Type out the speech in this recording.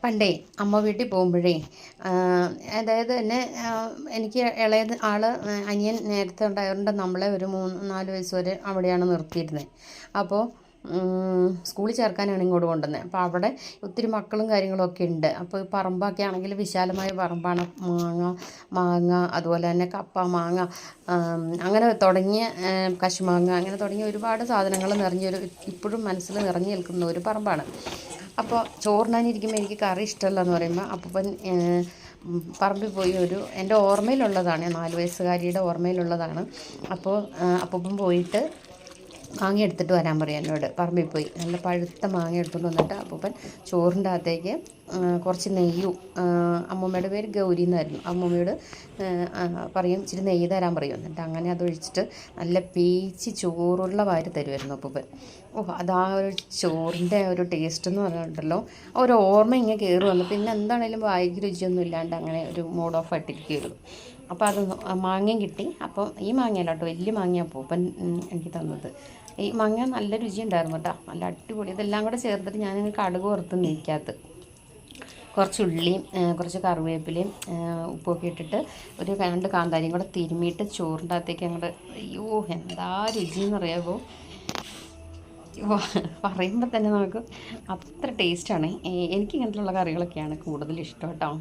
പണ്ടേ അമ്മ വീട്ടിൽ പോകുമ്പോഴേ അതായത് എന്നെ എനിക്ക് ഇളയത് അനിയൻ നേരത്തെ ഉണ്ടായതുകൊണ്ട് നമ്മളെ ഒരു 3-4 വയസ്സ് വരെ അവിടെയാണ് നിർത്തിയിരുന്നത്. അപ്പോൾ സ്കൂളിൽ ചേർക്കാനാണ് ഇങ്ങോട്ട് കൊണ്ടുവന്നത്. അപ്പോൾ അവിടെ ഒത്തിരി മക്കളും കാര്യങ്ങളൊക്കെ ഉണ്ട്. അപ്പോൾ പറമ്പൊക്കെ ആണെങ്കിൽ വിശാലമായ പറമ്പാണ്. മാങ്ങ അതുപോലെ തന്നെ കപ്പ, മാങ്ങ, അങ്ങനെ തുടങ്ങിയ കശുമാങ്ങ, അങ്ങനെ തുടങ്ങിയ ഒരുപാട് സാധനങ്ങൾ നിറഞ്ഞൊരു, ഇപ്പോഴും മനസ്സിൽ നിറഞ്ഞു നിൽക്കുന്ന ഒരു പറമ്പാണ്. അപ്പോൾ ചോറിനാനിരിക്കുമ്പോൾ എനിക്ക് കറി ഇഷ്ടമല്ല എന്ന് പറയുമ്പോൾ അപ്പൂപ്പൻ പറമ്പിൽ പോയി എൻ്റെ ഓർമ്മയിലുള്ളതാണ്, 4 വയസ്സുകാരിയുടെ ഓർമ്മയിലുള്ളതാണ്. അപ്പോൾ അപ്പൂപ്പൻ പോയിട്ട് മാങ്ങ എടുത്തിട്ട് വരാൻ പറയും എന്നോട്. പറമ്പിൽ പോയി നല്ല പഴുത്ത മാങ്ങ എടുത്തുകൊണ്ട് വന്നിട്ട് അപ്പൂപ്പൻ ചോറിൻ്റെ അകത്തേക്ക് കുറച്ച് നെയ്യും, അമ്മൂമ്മയുടെ പേര് ഗൗരി എന്നായിരുന്നു, അമ്മൂമ്മയോട് പറയും ഇച്ചിരി നെയ്യ് തരാൻ പറയും. എന്നിട്ട് അങ്ങനെ അതൊഴിച്ചിട്ട് നല്ല പേച്ച് ചോറുള്ള വാരി തരുമായിരുന്നു അപ്പൂപ്പൻ. അതാ ഒരു ചോറിൻ്റെ ഒരു ടേസ്റ്റ് എന്ന് പറഞ്ഞിട്ടുണ്ടല്ലോ, ഒരു ഓർമ്മ ഇങ്ങനെ കയറി വന്നു. പിന്നെ എന്താണേലും വായിക്ക് രുചിയൊന്നും ഇല്ലാണ്ട് അങ്ങനെ ഒരു മൂഡ് ഓഫ് ആയിട്ടിരിക്കുകയുള്ളൂ. അപ്പോൾ അത് മാങ്ങയും കിട്ടി. അപ്പം ഈ മാങ്ങയല്ല കേട്ടോ, വലിയ മാങ്ങ അപ്പൂപ്പൻ എനിക്ക് തന്നത്. ഈ മാങ്ങ നല്ല രുചി ഉണ്ടായിരുന്നു കേട്ടോ, നല്ല അടിപൊളി. ഇതെല്ലാം കൂടെ ചേർത്തിട്ട് ഞാനിങ്ങനെ കടുക് വറുത്ത് നെയ്ക്കകത്ത് കുറച്ച് ഉള്ളിയും കുറച്ച് കറിവേപ്പിലയും ഉപ്പൊക്കെ ഇട്ടിട്ട് ഒരു 2 കാന്താരിയും കൂടെ തിരുമ്മിയിട്ട് ചോറിൻ്റെ അകത്തേക്ക് അങ്ങോട്ട്, അയ്യോ എന്താ രുചിയെന്ന് അറിയാമോ. പറയുമ്പോൾ തന്നെ നമുക്ക് അത്ര ടേസ്റ്റാണ്. എനിക്ക് ഇങ്ങനത്തുള്ള കറികളൊക്കെയാണ് കൂടുതൽ ഇഷ്ടം കേട്ടോ.